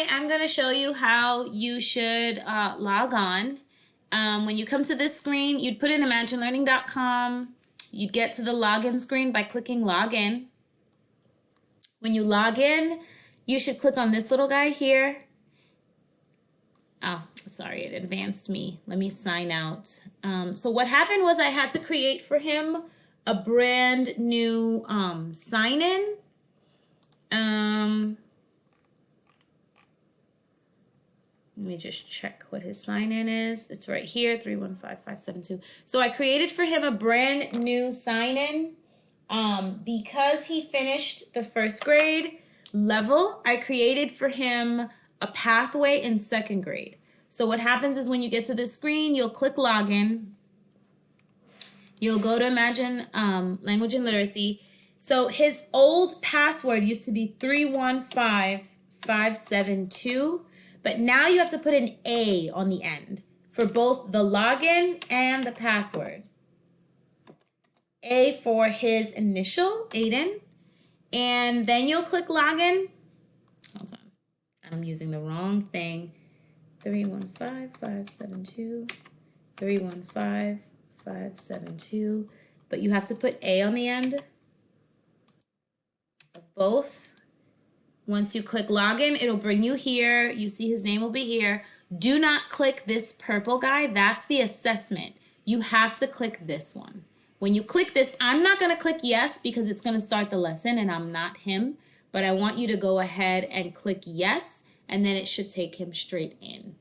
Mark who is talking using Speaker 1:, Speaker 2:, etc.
Speaker 1: Today I'm going to show you how you should log on. When you come to this screen, you'd put in imaginelearning.com. You'd get to the login screen by clicking login. When you log in, you should click on this little guy here. Oh, sorry, it advanced me. Let me sign out. So what happened was I had to create for him a brand new sign-in. Let me just check what his sign-in is. It's right here, 315572. So I created for him a brand new sign-in. Because he finished the first grade level, I created for him a pathway in second grade. So what happens is when you get to this screen, you'll click login. You'll go to Imagine Language and Literacy. So his old password used to be 315572, but now you have to put an A on the end for both the login and the password. A for his initial, Aiden, and then you'll click login. Hold on, I'm using the wrong thing. 315572, 315572, but you have to put A on the end of both. Once you click login, it'll bring you here. You see his name will be here. Do not click this purple guy. That's the assessment. You have to click this one. When you click this, I'm not going to click yes because it's going to start the lesson and I'm not him, but I want you to go ahead and click yes, and then it should take him straight in.